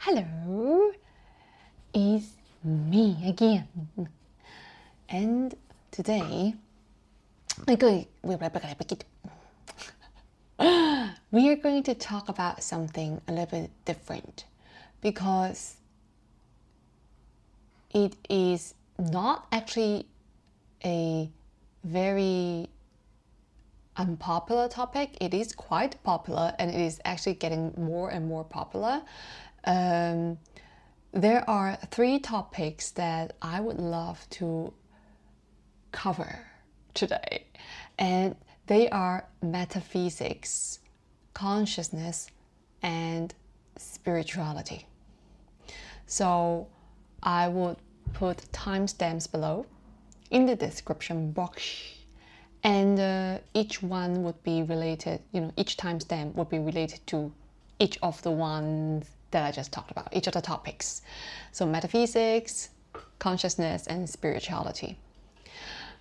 Hello, it's me again. And today, we are going to talk about something a little bit different because it is not actually a very unpopular topic. It is quite popular and it is actually getting more and more popular. There are 3 topics that I would love to cover today, and they are metaphysics, consciousness, and spirituality. So I would put timestamps below in the description box, and each one would be related, each timestamp would be related to each of the ones that I just talked about, each of the topics. So metaphysics, consciousness, and spirituality.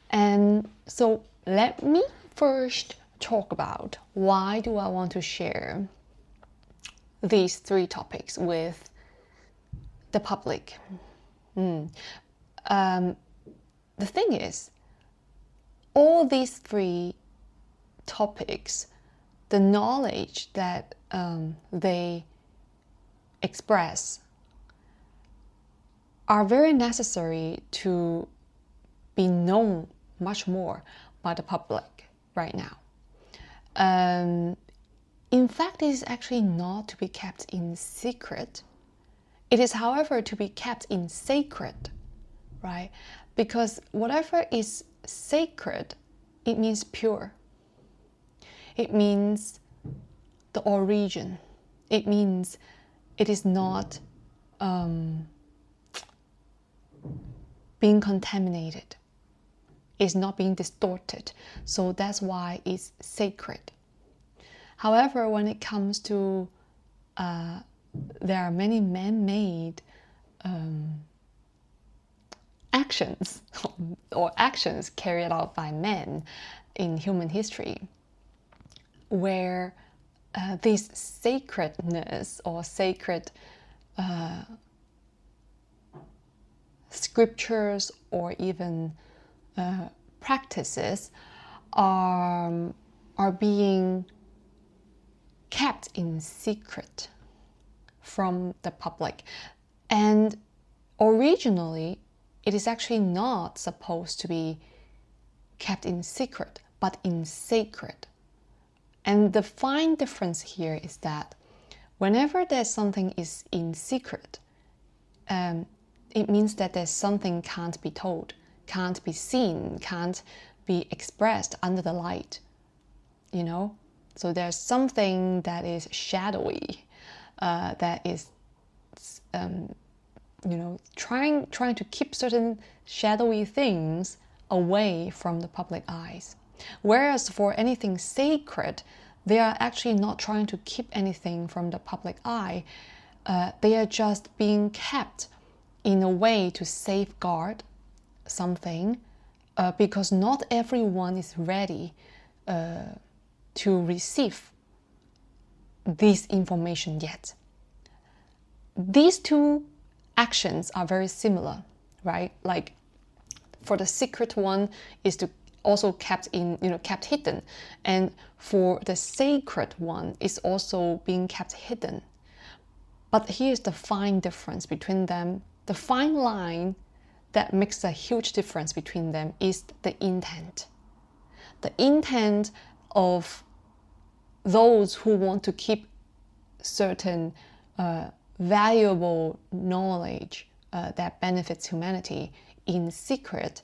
And so let me first talk about why do I want to share these 3 topics with the public. The thing is, all these 3 topics, the knowledge that they express are very necessary to be known much more by the public right now. In fact, it is actually not to be kept in secret. It is, however, to be kept in sacred, right? Because whatever is sacred, it means pure. It means the origin. It means it is not being contaminated. It's not being distorted. So that's why it's sacred. However, when it comes to there are many man-made actions or actions carried out by men in human history where this sacredness or sacred scriptures or even practices are being kept in secret from the public. And originally, it is actually not supposed to be kept in secret, but in sacred. And the fine difference here is that whenever there's something is in secret, it means that there's something can't be told, can't be seen, can't be expressed under the light, So there's something that is shadowy, that is, trying to keep certain shadowy things away from the public eyes. Whereas for anything sacred, they are actually not trying to keep anything from the public eye. They are just being kept in a way to safeguard something, because not everyone is ready to receive this information yet. These 2 actions are very similar, right? Like for the secret one is to also kept hidden, and for the sacred one is also being kept hidden. But here's the fine difference between them. The fine line that makes a huge difference between them is the intent. The intent of those who want to keep certain valuable knowledge that benefits humanity in secret,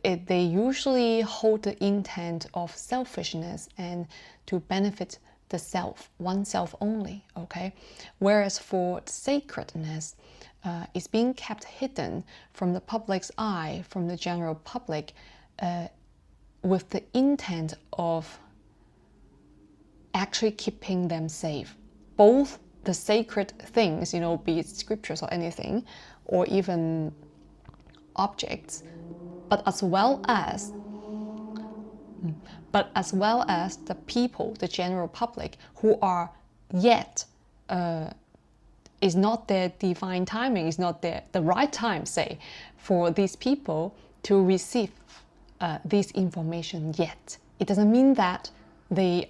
they usually hold the intent of selfishness and to benefit the self, oneself only, okay? Whereas for sacredness, it's being kept hidden from the public's eye, from the general public, with the intent of actually keeping them safe. Both the sacred things, be it scriptures or anything, or even objects, but as well as the people, the general public, who are yet it's not their divine timing, it's not the right time, say, for these people to receive this information yet. It doesn't mean that they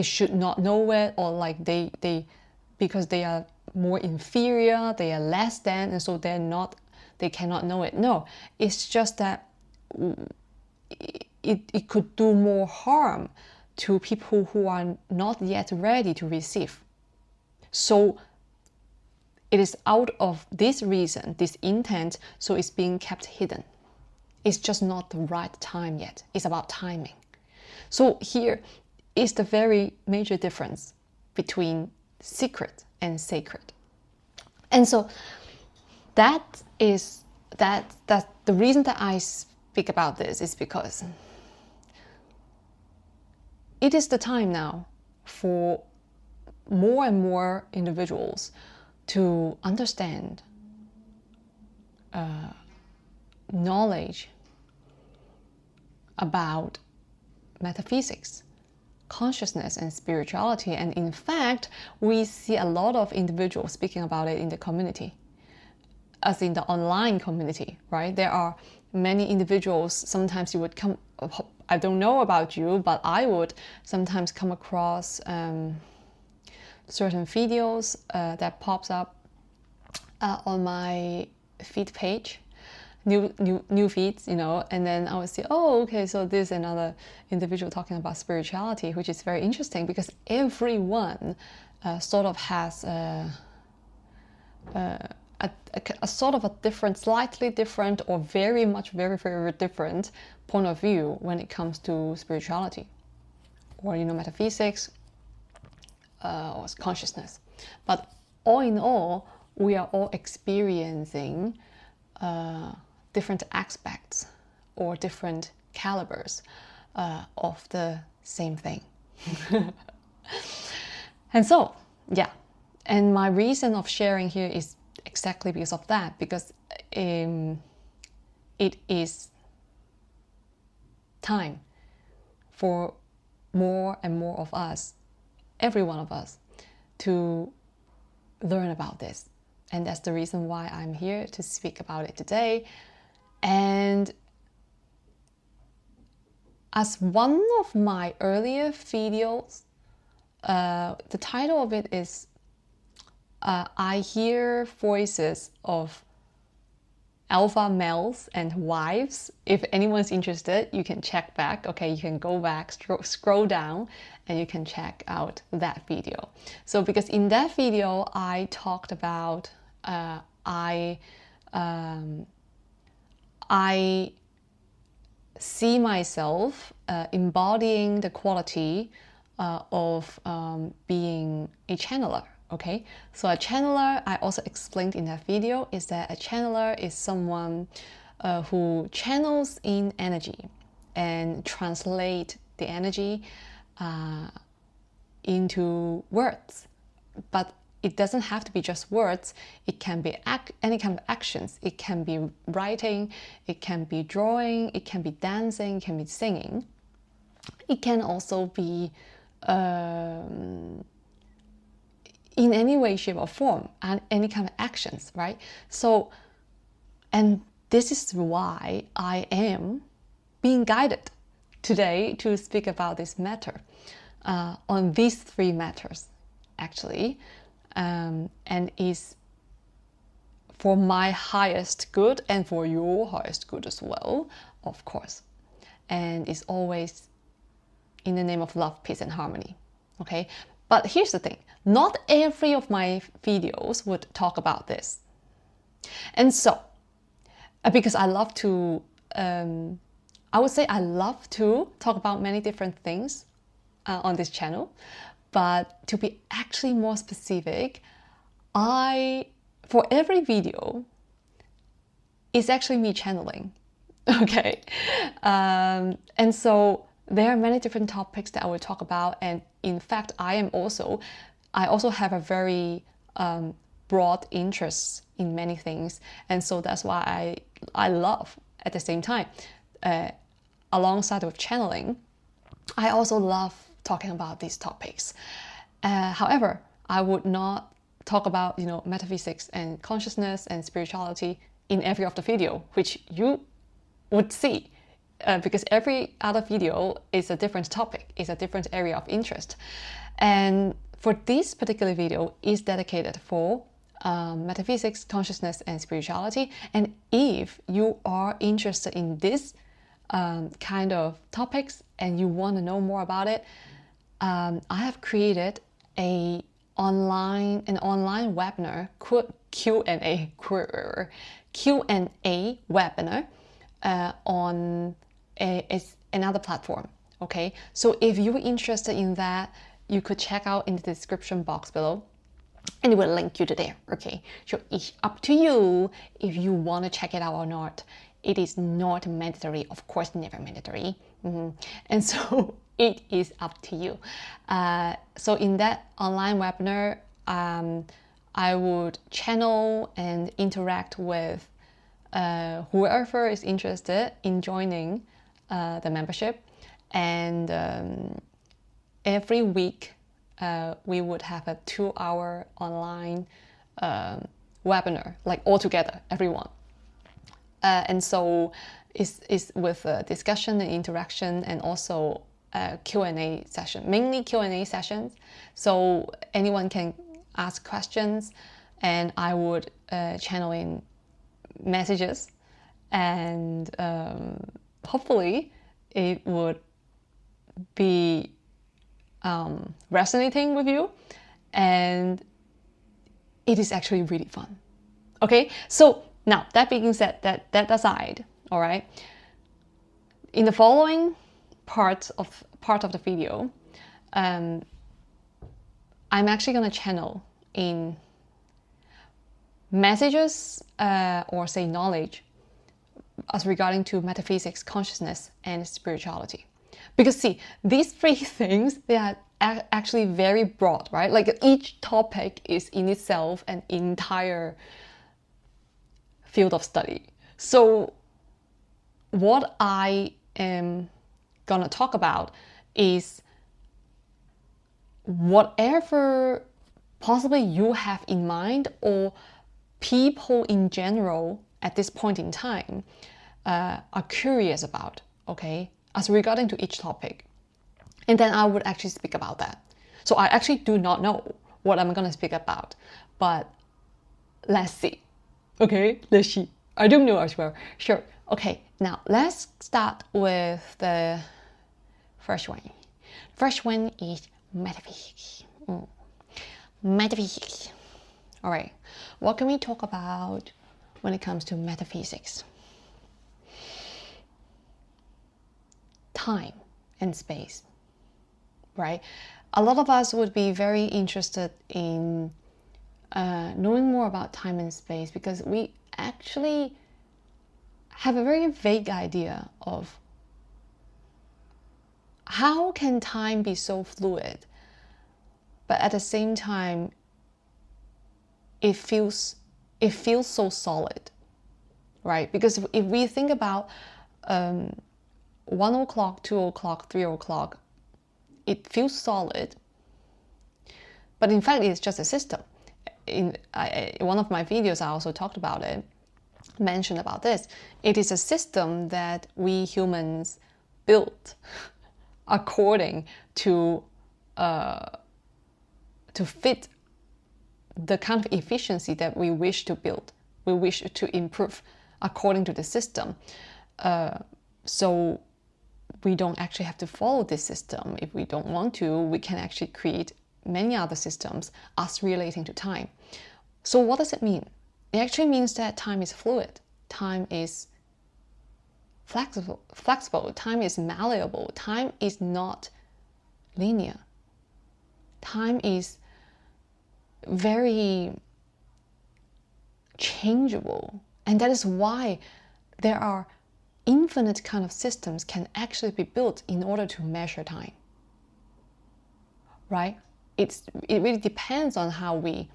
should not know it, or like they because they are more inferior, they are less than, and so they cannot know it. No, it's just that it could do more harm to people who are not yet ready to receive. So it is out of this reason, this intent, so it's being kept hidden. It's just not the right time yet. It's about timing. So here is the very major difference between secret and sacred. And so that's the reason that I speak about this is because it is the time now for more and more individuals to understand knowledge about metaphysics, consciousness, and spirituality. And in fact, we see a lot of individuals speaking about it in the community, as in the online community, right? There are many individuals. Sometimes you would come, I don't know about you, but I would sometimes come across certain videos that pops up on my feed page, new feeds, and then I would see, oh, okay, so there's another individual talking about spirituality, which is very interesting because everyone sort of has a sort of a different, slightly different, or very much, very, very different point of view when it comes to spirituality, or metaphysics, or consciousness. But all in all, we are all experiencing different aspects or different calibers of the same thing. And so, yeah, and my reason of sharing here is exactly because of that, because it is time for more and more of us, every one of us, to learn about this. And that's the reason why I'm here to speak about it today. And as one of my earlier videos, the title of it is I Hear Voices of Alpha Males and Wives. If anyone's interested, you can check back. Okay, you can go back, scroll down, and you can check out that video. So because in that video, I talked about I see myself embodying the quality of being a channeler. Okay, so a channeler, I also explained in that video, is that a channeler is someone who channels in energy and translate the energy into words. But it doesn't have to be just words. It can be any kind of actions. It can be writing, it can be drawing, it can be dancing, it can be singing. It can also be in any way, shape, or form, and any kind of actions, right? So, and this is why I am being guided today to speak about this matter, on these three matters, actually, and is for my highest good and for your highest good as well, of course. And it's always in the name of love, peace, and harmony, okay? But here's the thing, not every of my videos would talk about this. And so, because I love to, I would say I love to talk about many different things on this channel, but to be actually more specific, for every video, it's actually me channeling, okay? And so there are many different topics that I will talk about, and in fact, I also have a very broad interest in many things, and so that's why I love, at the same time, alongside with channeling, I also love talking about these topics. However, I would not talk about, metaphysics and consciousness and spirituality in every of the video, which you would see. Because every other video is a different topic, is a different area of interest. And for this particular video is dedicated for metaphysics, consciousness, and spirituality. And if you are interested in this kind of topics and you want to know more about it, I have created an online webinar Q&A webinar on another platform. Okay, so if you're interested in that, you could check out in the description box below, and it will link you to there. Okay, so it's up to you if you want to check it out or not. It is not mandatory, of course, never mandatory. And so it is up to you. So in that online webinar, I would channel and interact with whoever is interested in joining the membership. And every week we would have a 2-hour online webinar, like all together, everyone. And so it's with discussion and interaction, and also Q&A session, mainly Q&A sessions. So anyone can ask questions, and I would channel in messages, and hopefully it would be resonating with you, and it is actually really fun. Okay, so now that being said, that aside, all right, in the following part of the video, I'm actually going to channel in messages or say knowledge as regarding to metaphysics, consciousness, and spirituality. Because see, these three things, they are actually very broad, right? Like each topic is in itself an entire field of study. So what I am gonna talk about is whatever possibly you have in mind, or people in general at this point in time are curious about, okay, as regarding to each topic. And then I would actually speak about that. So I actually do not know what I'm going to speak about, but let's see. Okay, let's see. I don't know as well. Sure. Okay, now let's start with the first one. First one is metaphysics. Metaphysics. All right, what can we talk about when it comes to metaphysics? Time and space, right? A lot of us would be very interested in knowing more about time and space, because we actually have a very vague idea of how can time be so fluid, but at the same time it feels so solid, right? Because if we think about 1 o'clock, 2 o'clock, 3 o'clock, it feels solid, but in fact it's just a system. In one of my videos I also talked about it, mentioned about this. It is a system that we humans built according to fit the kind of efficiency that we wish to build, we wish to improve according to the system. So we don't actually have to follow this system. If we don't want to, we can actually create many other systems as relating to time. So what does it mean? It actually means that time is fluid, time is flexible, time is malleable, time is not linear. Time is very changeable, and that is why there are infinite kind of systems can actually be built in order to measure time, right? It really depends on how we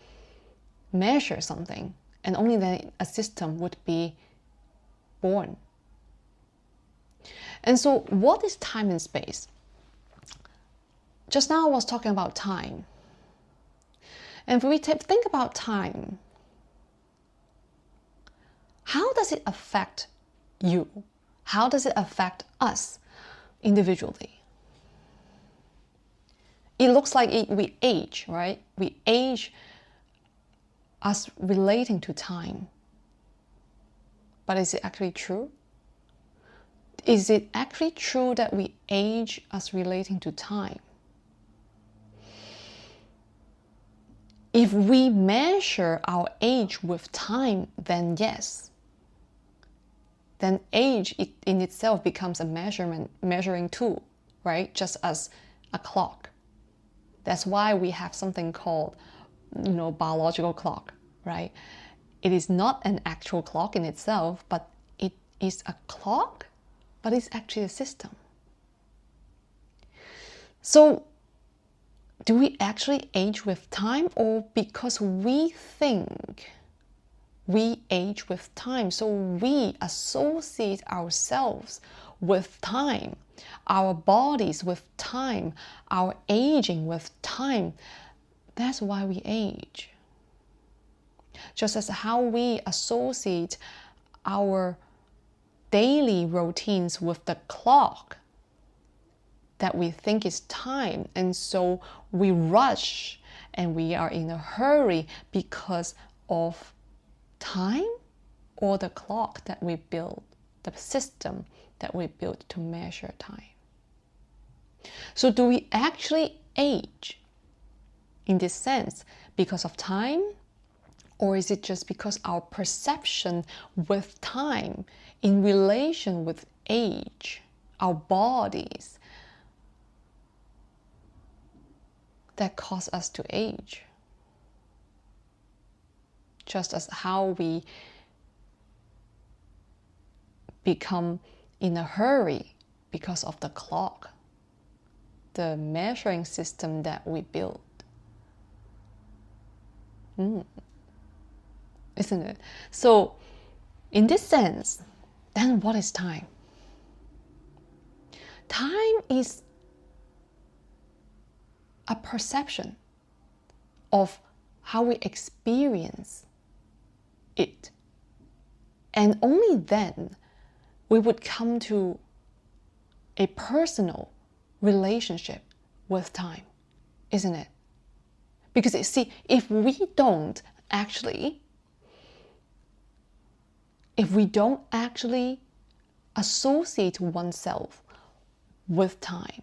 measure something, and only then a system would be born. And so what is time and space? Just now I was talking about time. And if we think about time, how does it affect you? How does it affect us individually? It looks like we age, right? We age us relating to time. But is it actually true? Is it actually true that we age us relating to time? If we measure our age with time, then yes. Then age in itself becomes a measuring tool, right? Just as a clock. That's why we have something called, biological clock, right? It is not an actual clock in itself, but it is a clock, but it's actually a system. So, do we actually age with time, or because we think we age with time, so we associate ourselves with time, our bodies with time, our aging with time? That's why we age. Just as how we associate our daily routines with the clock that we think is time, and so we rush and we are in a hurry because of time, or the clock that we build, the system that we build to measure time. So do we actually age in this sense because of time, or is it just because our perception with time in relation with age, our bodies, that cause us to age? Just as how we become in a hurry because of the clock, the measuring system that we build. Isn't it? So, in this sense, then what is time? Time is a perception of how we experience it. And only then we would come to a personal relationship with time, isn't it? Because see, if we don't actually associate oneself with time,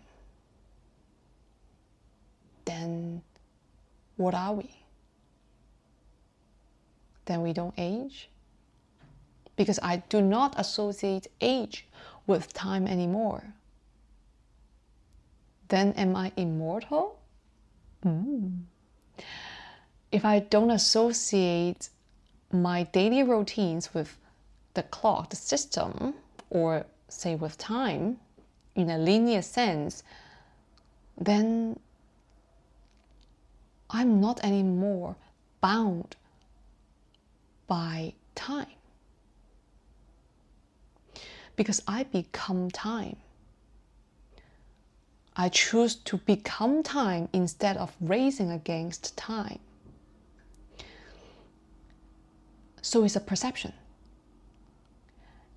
then what are we? Then we don't age? Because I do not associate age with time anymore. Then am I immortal? If I don't associate my daily routines with the clock, the system, or say with time, in a linear sense, then I'm not anymore bound by time. Because I become time. I choose to become time instead of racing against time. So it's a perception.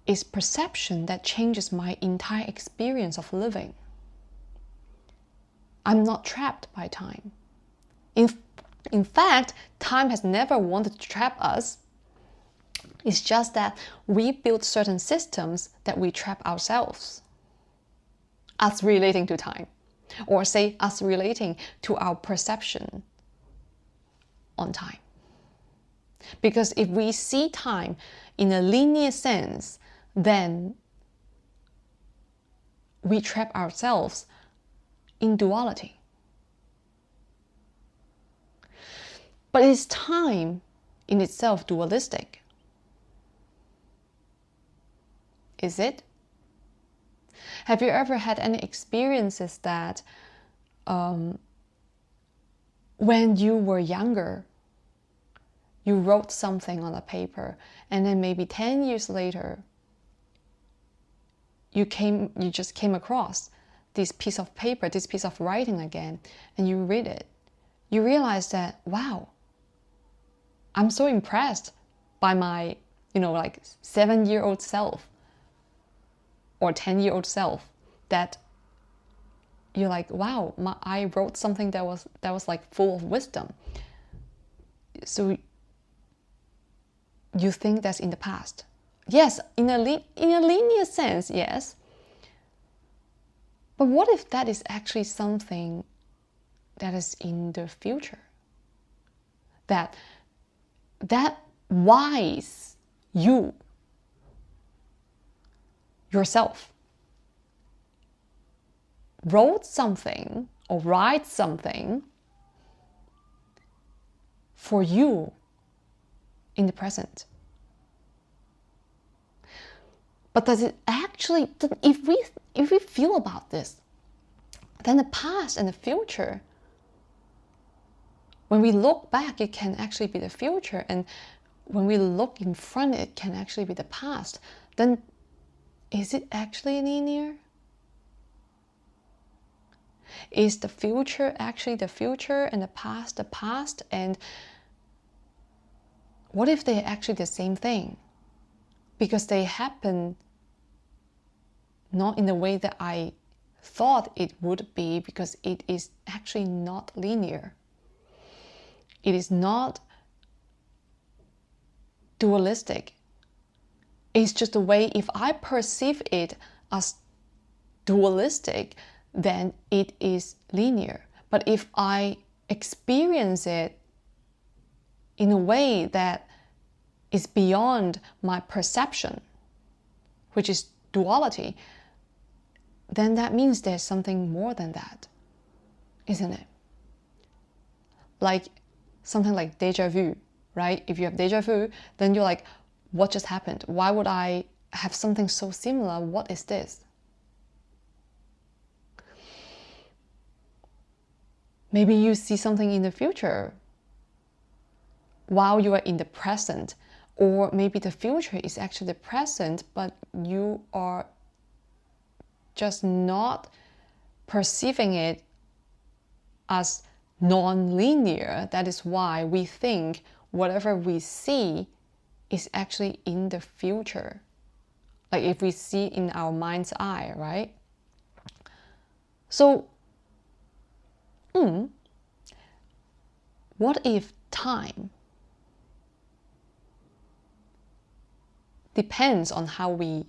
It's perception that changes my entire experience of living. I'm not trapped by time. In fact, time has never wanted to trap us. It's just that we build certain systems that we trap ourselves. Us relating to time, or say us relating to our perception on time. Because if we see time in a linear sense, then we trap ourselves in duality. But is time in itself dualistic? Is it? Have you ever had any experiences that when you were younger, you wrote something on a paper, and then maybe 10 years later, you just came across this piece of paper, this piece of writing again, and you read it. You realize that, wow, I'm so impressed by my, like 7-year-old self or 10-year-old self that you're like, wow, I wrote something that was like full of wisdom. So you think that's in the past? Yes, in a linear sense, yes. But what if that is actually something that is in the future? That wise you, yourself, wrote something or write something for you in the present. But does it actually, if we feel about this, then the past and the future, when we look back, it can actually be the future, and when we look in front, it can actually be the past. Then is it actually linear? Is the future actually the future and the past? And what if they're actually the same thing? Because they happen not in the way that I thought it would be, because it is actually not linear. It is not dualistic. It's just a way, if I perceive it as dualistic, then it is linear. But if I experience it in a way that is beyond my perception, which is duality, then that means there's something more than that, isn't it? Like something like deja vu, right? If you have deja vu, then you're like, what just happened? Why would I have something so similar? What is this? Maybe you see something in the future while you are in the present, or maybe the future is actually the present, but you are just not perceiving it as non-linear. That is why we think whatever we see is actually in the future. Like if we see in our mind's eye, right? So, what if time depends on how we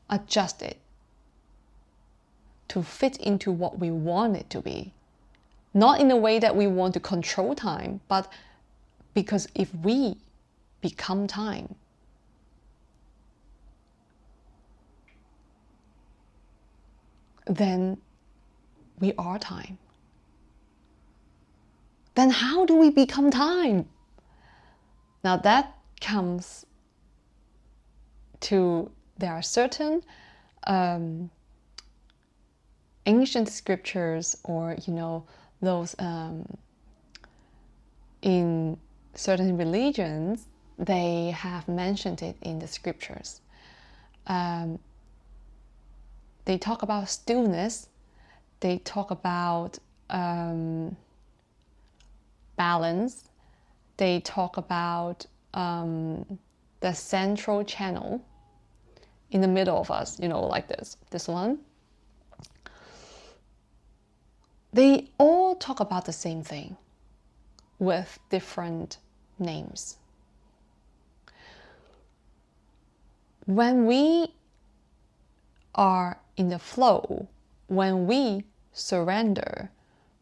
adjust it to fit into what we want it to be? Not in a way that we want to control time, but because if we become time, then we are time. Then how do we become time? Now that comes to, there are certain ancient scriptures, or those in certain religions, they have mentioned it in the scriptures. They talk about stillness. They talk about balance. They talk about the central channel in the middle of us, like this one. They all talk about the same thing with different names. When we are in the flow, when we surrender,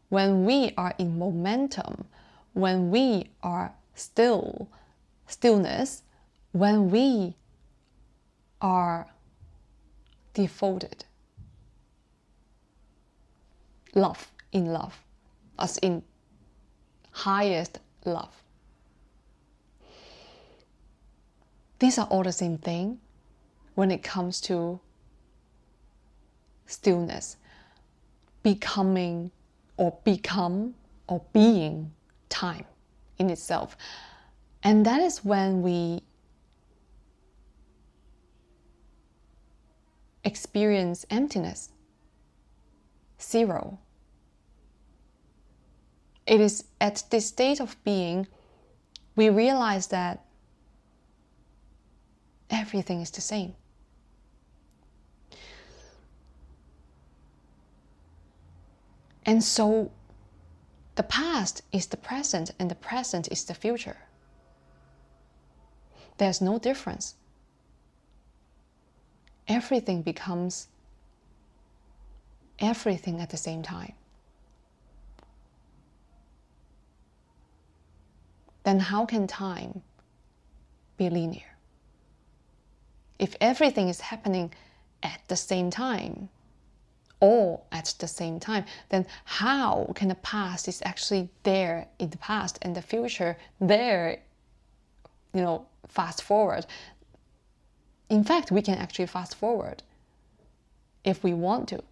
when we are in momentum, when we are stillness, when we are devoted, in love, as in highest love. These are all the same thing when it comes to stillness, becoming or being time in itself. And that is when we experience emptiness, zero. it is at this state of being we realize that everything is the same. And so the past is the present, and the present is the future. There's no difference. Everything becomes everything at the same time. Then how can time be linear? If everything is happening at the same time, all at the same time, then how can the past is actually there in the past and the future there, fast forward? In fact, we can actually fast forward if we want to.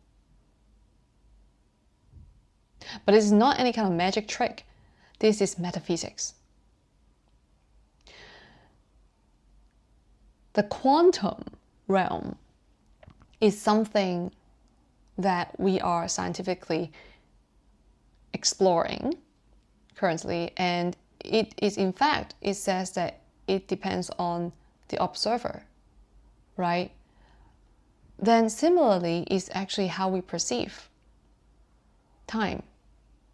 But it's not any kind of magic trick. This is metaphysics. The quantum realm is something that we are scientifically exploring currently, and it is, in fact, it says that it depends on the observer, right? Then similarly is actually how we perceive time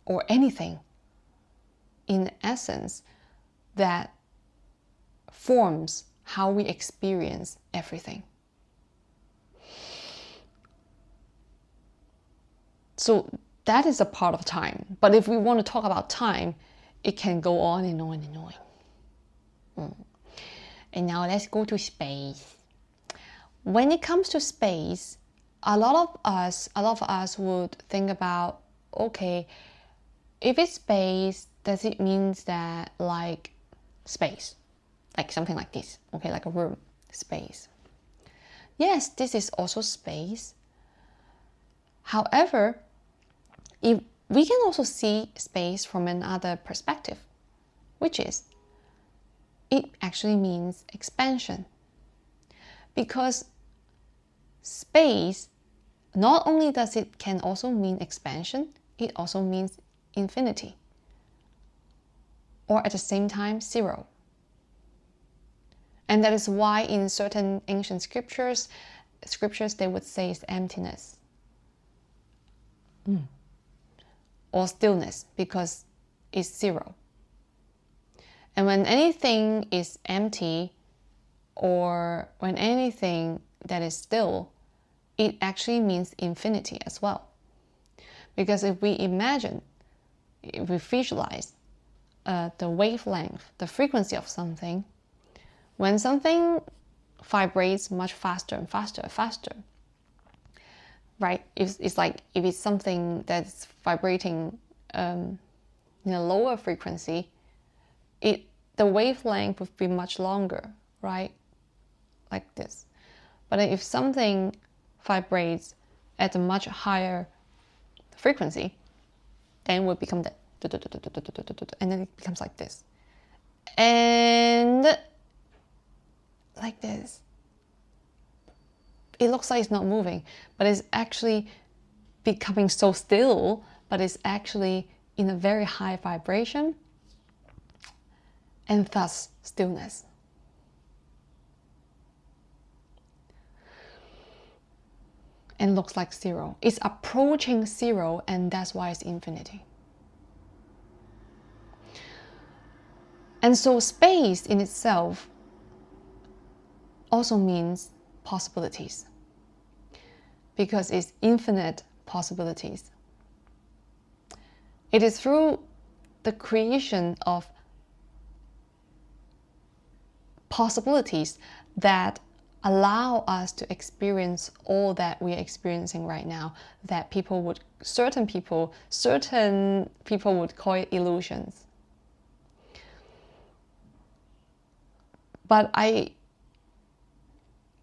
or anything in essence that forms how we experience everything. So that is a part of time. But if we want to talk about time, it can go on and on and on. And now let's go to space. When it comes to space, a lot of us would think about, okay, if it's space, does it mean that like space, like something like this, okay, like a room, space? Yes, this is also space. However, if we can also see space from another perspective, which is it actually means expansion. Because space, not only does it can also mean expansion, it also means infinity. Or at the same time, zero. And that is why in certain ancient scriptures they would say it's emptiness. Or stillness, because it's zero. And when anything is empty, or when anything that is still, it actually means infinity as well. Because if we imagine, if we visualize the wavelength, the frequency of something, when something vibrates much faster and faster and faster, right? It's like if it's something that's vibrating in a lower frequency, the wavelength would be much longer, right? Like this. But if something vibrates at a much higher frequency, then it would become that, and then it becomes like this, and like this. It looks like it's not moving, but it's actually becoming so still, but it's actually in a very high vibration, and thus stillness. And looks like zero. It's approaching zero, and that's why it's infinity. And so space in itself also means possibilities, because it's infinite possibilities. It is through the creation of possibilities that allow us to experience all that we are experiencing right now, that certain people would call it illusions. But I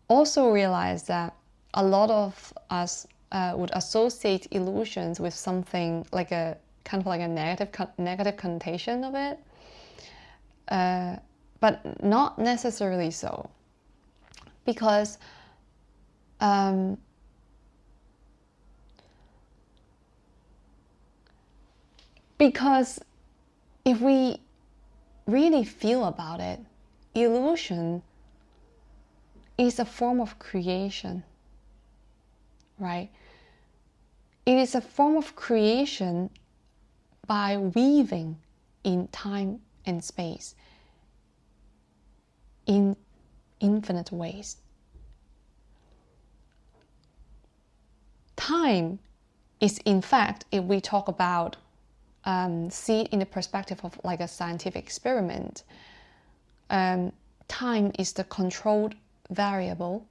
also realize that a lot of us would associate illusions with something like a kind of like a negative connotation of it, but not necessarily so, because if we really feel about it, illusion is a form of creation, right? It is a form of creation by weaving in time and space in infinite ways. Time is, in fact, if we talk about, see it in the perspective of like a scientific experiment, time is the controlled variable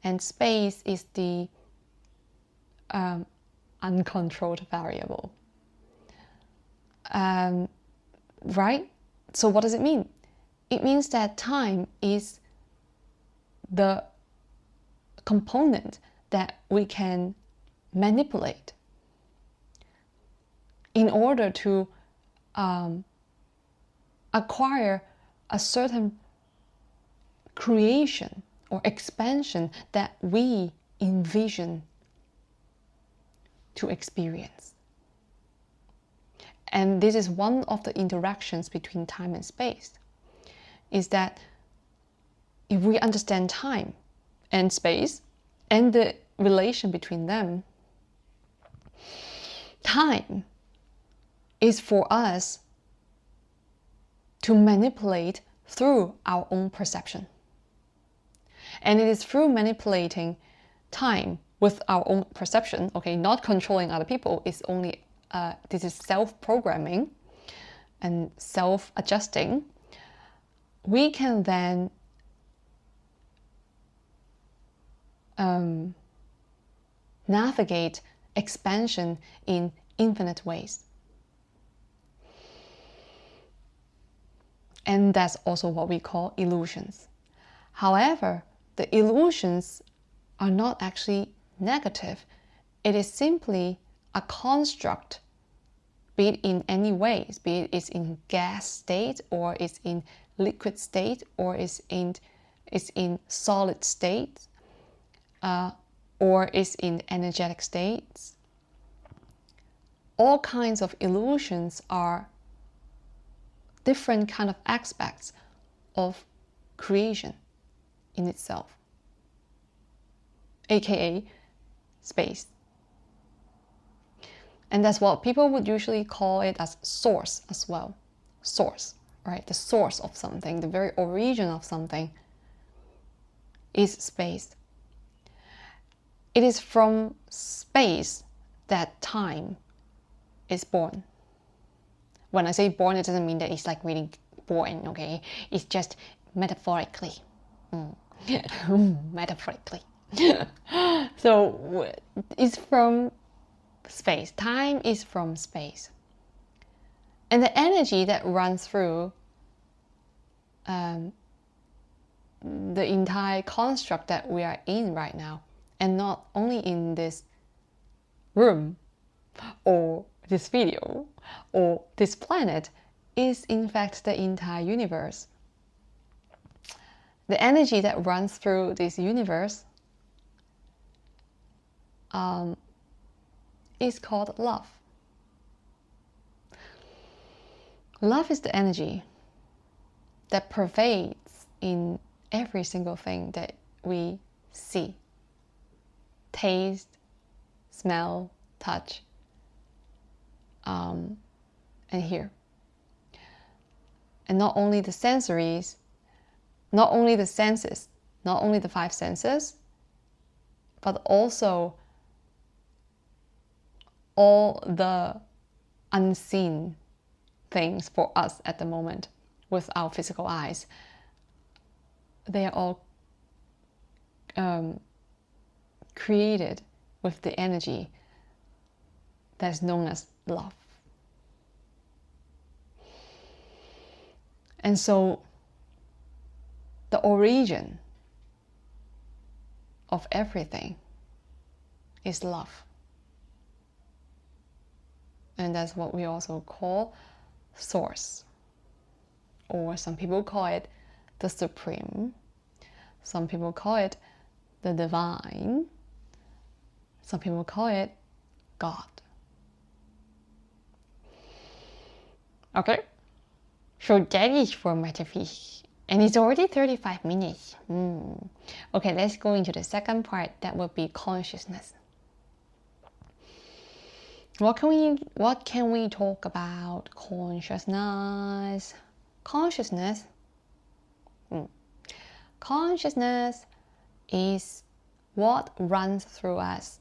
and space is the uncontrolled variable. Right? So what does it mean? It means that time is the component that we can manipulate in order to acquire a certain creation or expansion that we envision to experience. And this is one of the interactions between time and space, is that if we understand time and space and the relation between them, time is for us to manipulate through our own perception. And it is through manipulating time with our own perception, okay, not controlling other people, is only this is self-programming and self-adjusting. We can then navigate expansion in infinite ways. And that's also what we call illusions. However, the illusions are not actually negative. It is simply a construct, be it in any ways, be it is in gas state or is in liquid state or is in solid state, or is in energetic states. All kinds of illusions are different kind of aspects of creation in itself, aka space. And that's what people would usually call it as source as well. Source, right? The source of something, the very origin of something is space. It is from space that time is born. When I say born, it doesn't mean that it's like really born, okay? It's just metaphorically. Metaphorically. So it's from space. Time is from space. And the energy that runs through the entire construct that we are in right now, and not only in this room or this video or this planet, is in fact the entire universe. The energy that runs through this universe is called love. Love is the energy that pervades in every single thing that we see, taste, smell, touch, and hear. And not only the sensories, not only the senses, not only the five senses, but also all the unseen things for us at the moment with our physical eyes. They are all created with the energy that's known as love. And so the origin of everything is love. And that's what we also call source. Or some people call it the supreme. Some people call it the divine. Some people call it God. Okay, So that is for metaphysics. And it's already 35 minutes. Okay, let's go into the second part. That would be consciousness. What can we talk about consciousness? Consciousness is what runs through us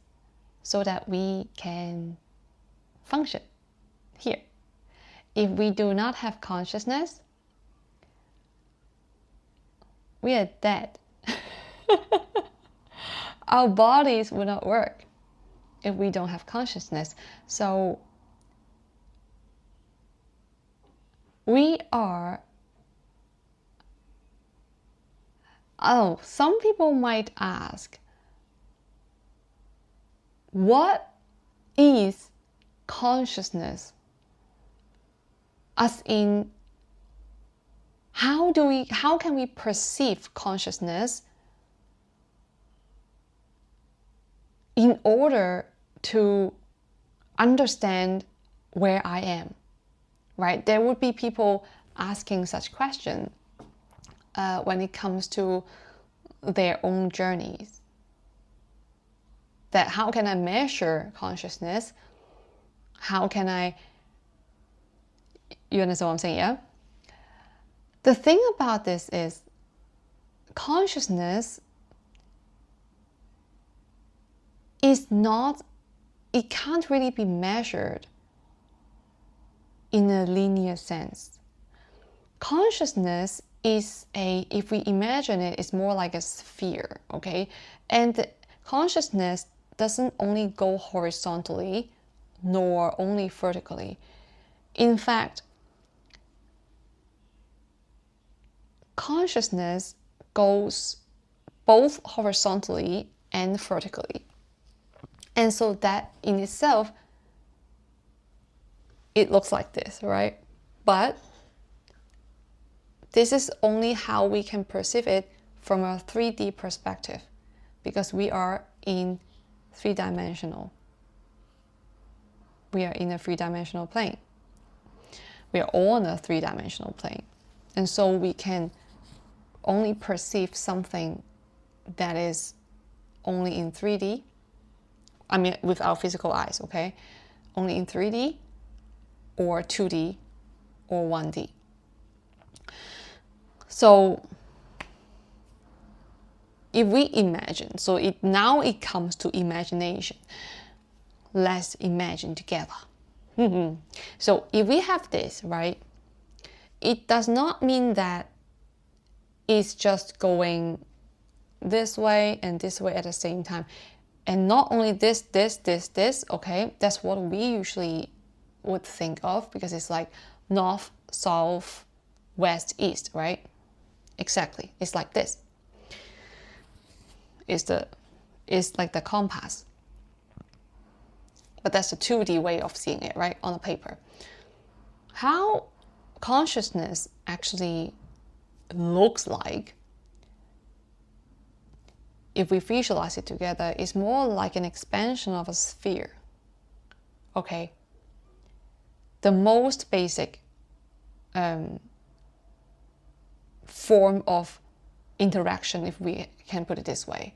so that we can function here. If we do not have consciousness, we are dead. Our bodies will not work if we don't have consciousness. So we are, some people might ask, what is consciousness? As in, how can we perceive consciousness in order to understand where I am, right? There would be people asking such questions when it comes to their own journeys. That how can I measure consciousness? How can I, you understand what I'm saying, yeah? The thing about this is consciousness is not, it can't really be measured in a linear sense. Consciousness is if we imagine it, it's more like a sphere, okay? And consciousness doesn't only go horizontally, nor only vertically. In fact, consciousness goes both horizontally and vertically. And so that in itself, it looks like this, right? But this is only how we can perceive it from a 3D perspective, because we are in three-dimensional. We are in a three-dimensional plane. We are all on a three-dimensional plane. And so we can only perceive something that is only in 3D. I mean, with our physical eyes, okay? Only in 3D or 2D or 1D. So if we imagine, now it comes to imagination. Let's imagine together. So if we have this, right, it does not mean that it's just going this way and this way at the same time. And not only this, okay, that's what we usually would think of, because it's like north, south, west, east, right? Exactly, it's like this. It's like the compass. But that's the 2D way of seeing it, right, on a paper. How consciousness actually looks like, if we visualize it together, is more like an expansion of a sphere. Okay? The most basic form of interaction, if we can put it this way,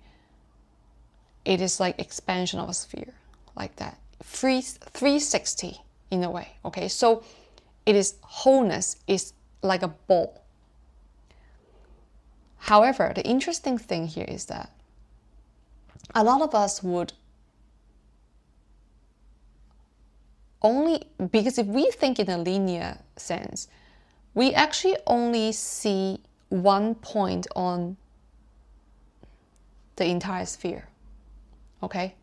it is like expansion of a sphere, like that. 360 in a way, okay? So it is wholeness, is like a ball. However, the interesting thing here is that a lot of us would only, because if we think in a linear sense, we actually only see one point on the entire sphere, okay?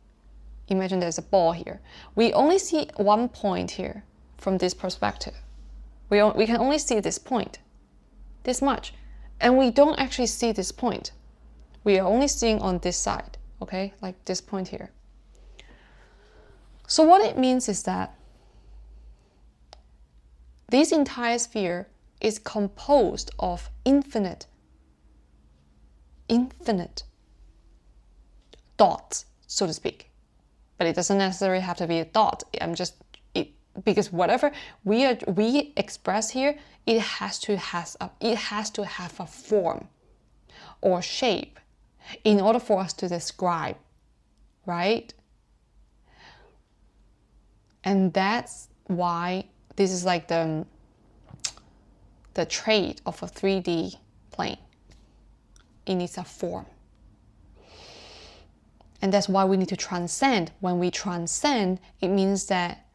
Imagine there's a ball here. We only see one point here from this perspective. We can only see this point, this much. And we don't actually see this point. We are only seeing on this side, okay? Like this point here. So what it means is that this entire sphere is composed of infinite dots, so to speak. But it doesn't necessarily have to be a dot. because whatever we express here, it has to have a form or shape in order for us to describe, right? And that's why this is like the trait of a 3D plane. It needs a form. And that's why we need to transcend. When we transcend, it means that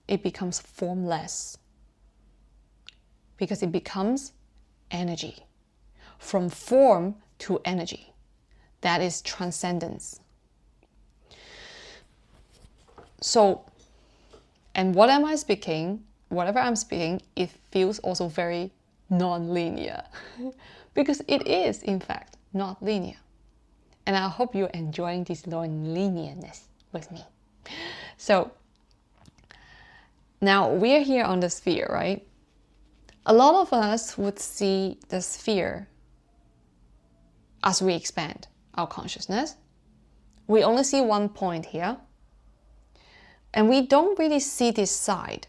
it becomes formless, because it becomes energy. From form to energy. That is transcendence. So, and whatever I'm speaking, it feels also very non-linear because it is, in fact, not linear. And I hope you're enjoying this non-linearness with me. So, now we're here on the sphere, right? A lot of us would see the sphere as we expand our consciousness. We only see one point here. And we don't really see this side.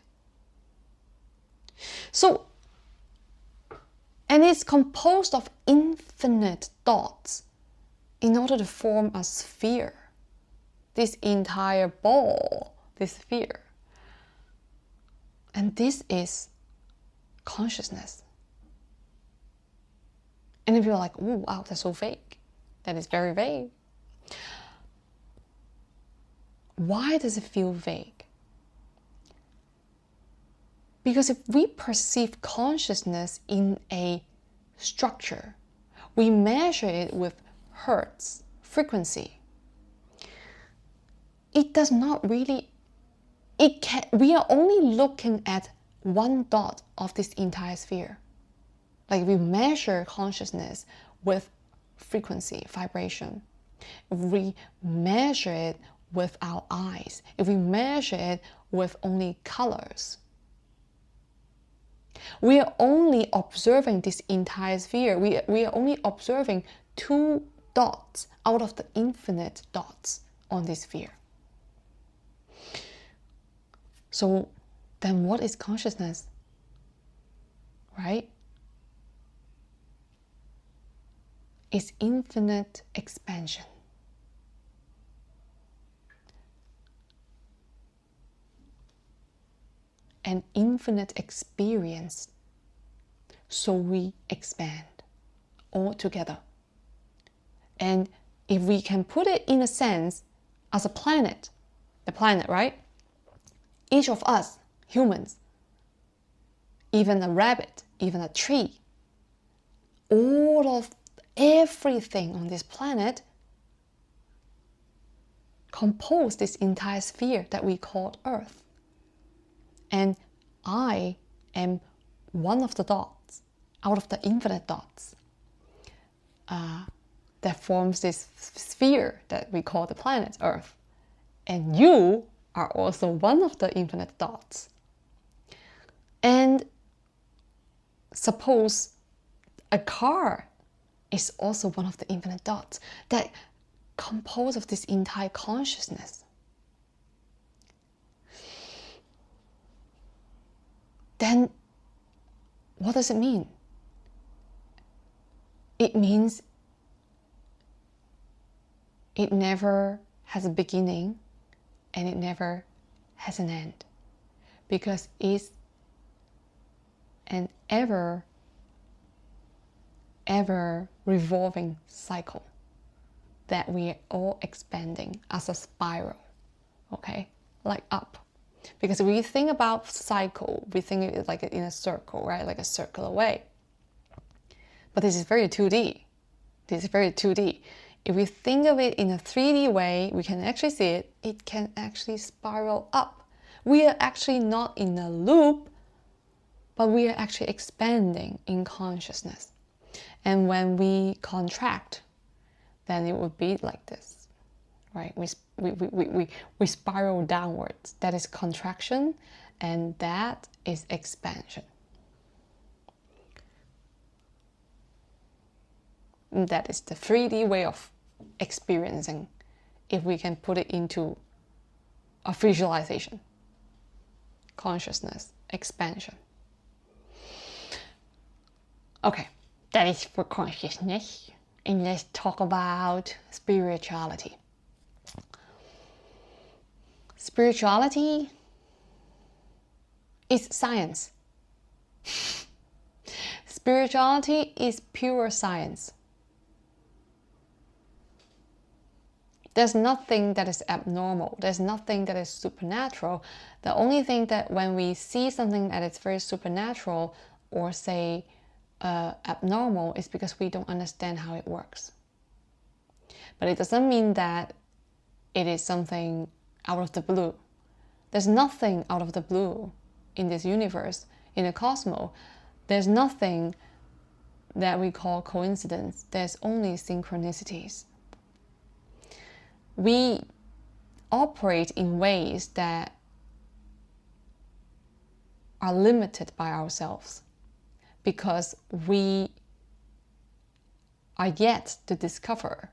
So, and it's composed of infinite dots in order to form a sphere. This entire ball, this sphere. And this is consciousness. And if you're like, oh, wow, that's so vague. That is very vague. Why does it feel vague? Because if we perceive consciousness in a structure, we measure it with hertz, frequency. It does not really, we are only looking at one dot of this entire sphere. Like we measure consciousness with frequency, vibration. If we measure it with our eyes, if we measure it with only colors, we are only observing this entire sphere. We are only observing 2 dots out of the infinite dots on this sphere. So then what is consciousness? Right? It's infinite expansion. An infinite experience. So we expand all together. And if we can put it in a sense as a planet, the planet, right? Each of us, humans, even a rabbit, even a tree, all of everything on this planet compose this entire sphere that we call Earth. And I am one of the dots out of the infinite dots that forms this sphere that we call the planet Earth. And you are also one of the infinite dots. And suppose a car is also one of the infinite dots that compose of this entire consciousness. Then what does it mean? It means it never has a beginning and it never has an end, because it's an ever revolving cycle that we are all expanding as a spiral, okay, like up. Because if we think about cycle, we think it like in a circle, right? Like a circular way. But this is very 2D. This is very 2D. If we think of it in a 3D way, we can actually see it. It can actually spiral up. We are actually not in a loop, but we are actually expanding in consciousness. And when we contract, then it would be like this. Right, we spiral downwards. That is contraction, and that is expansion. And that is the 3D way of experiencing, if we can put it into a visualization. consciousness expansion. Okay, that is for consciousness. And let's talk about spirituality. Spirituality is science. Spirituality is pure science. There's nothing that is abnormal. There's nothing that is supernatural. The only thing that when we see something that is very supernatural or say abnormal is because we don't understand how it works. But it doesn't mean that it is something out of the blue. There's nothing out of the blue in this universe, in the cosmos. There's nothing that we call coincidence. There's only synchronicities. We operate in ways that are limited by ourselves because we are yet to discover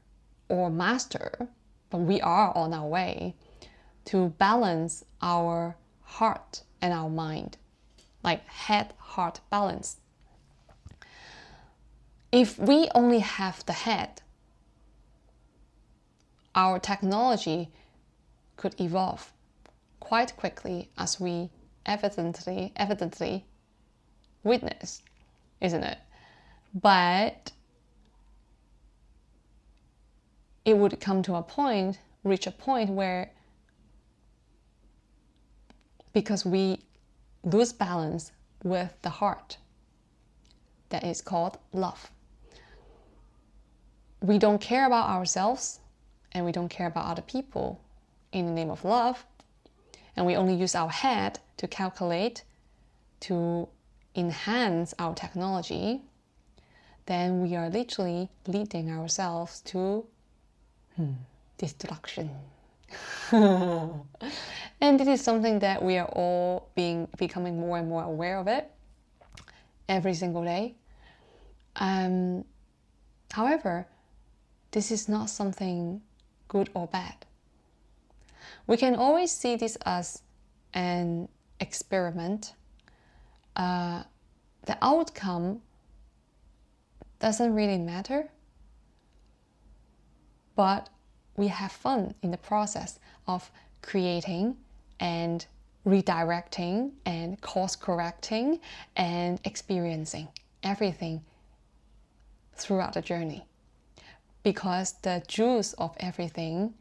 or master, but we are on our way to balance our heart and our mind, like head-heart balance. If we only have the head, our technology could evolve quite quickly, as we evidently witness, isn't it? But it would come to a point, reach a point where, because we lose balance with the heart, that is called love. We don't care about ourselves and we don't care about other people in the name of love, and we only use our head to calculate, to enhance our technology, then we are literally leading ourselves to destruction. And this is something that we are all becoming more and more aware of it every single day. However, this is not something good or bad. We can always see this as an experiment. The outcome doesn't really matter, but we have fun in the process of creating and redirecting and course correcting and experiencing everything throughout the journey. Because the juice of everything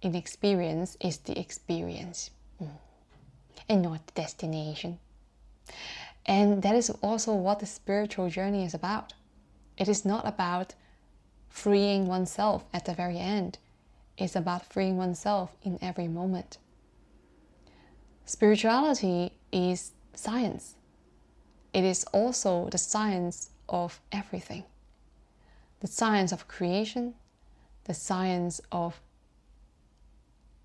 in experience is the experience and not the destination. And that is also what the spiritual journey is about. It is not about freeing oneself at the very end. It's about freeing oneself in every moment. Spirituality is science. It is also the science of everything. The science of creation, the science of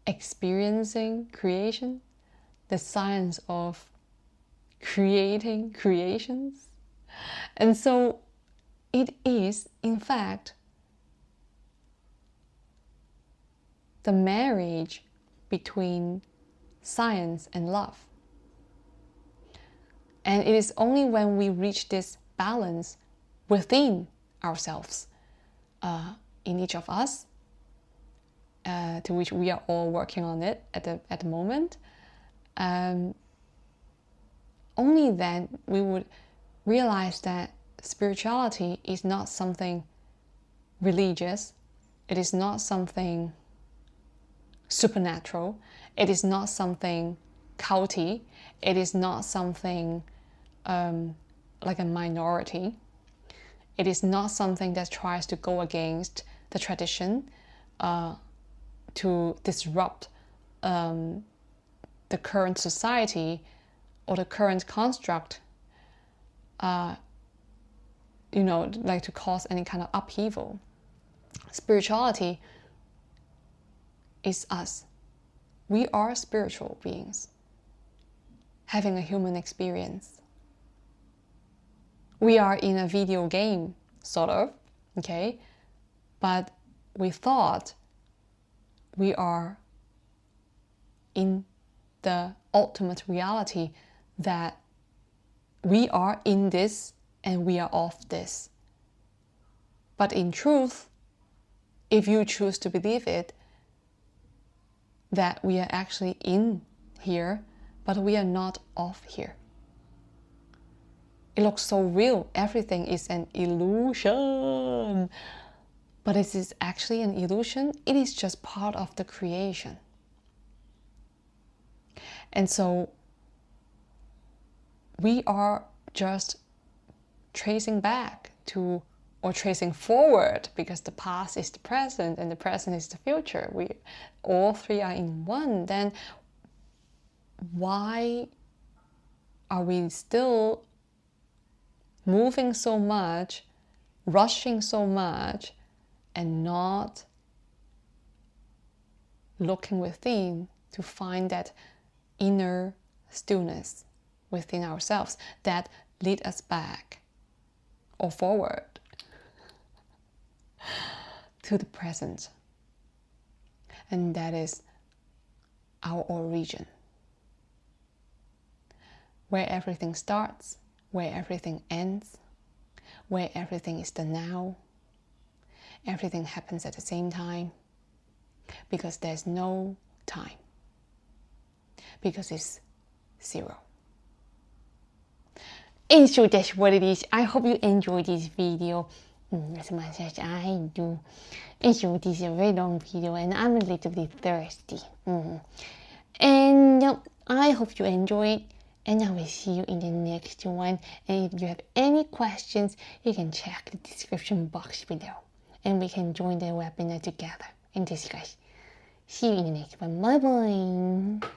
experiencing creation, the science of creating creations. And so it is, in fact, the marriage between science and love. And it is only when we reach this balance within ourselves, in each of us, to which we are all working on it at the moment, only then we would realize that spirituality is not something religious, it is not something supernatural, it is not something culty, it is not something like a minority. It is not something that tries to go against the tradition, to disrupt the current society or the current construct, like to cause any kind of upheaval. Spirituality is us. We are spiritual beings having a human experience. We are in a video game, sort of, okay? But we thought we are in the ultimate reality that we are in this and we are of this. But in truth, if you choose to believe it, that we are actually in here, but we are not of here. It looks so real. Everything is an illusion. But is it actually an illusion? It is just part of the creation. And so we are just tracing back to, or tracing forward, because the past is the present and the present is the future. We all three are in one. Then why are we still moving so much, rushing so much, and not looking within to find that inner stillness within ourselves that lead us back or forward to the present? And that is our origin, where everything starts, where everything ends, where everything is the now. Everything happens at the same time, because there's no time, because it's zero. And so that's what it is. I hope you enjoyed this video as much as I do. And so this is a very long video and I'm a little bit thirsty. And I hope you enjoyed, and I will see you in the next one. And if you have any questions, you can check the description box below, and we can join the webinar together and discuss. See you in the next one. Bye bye.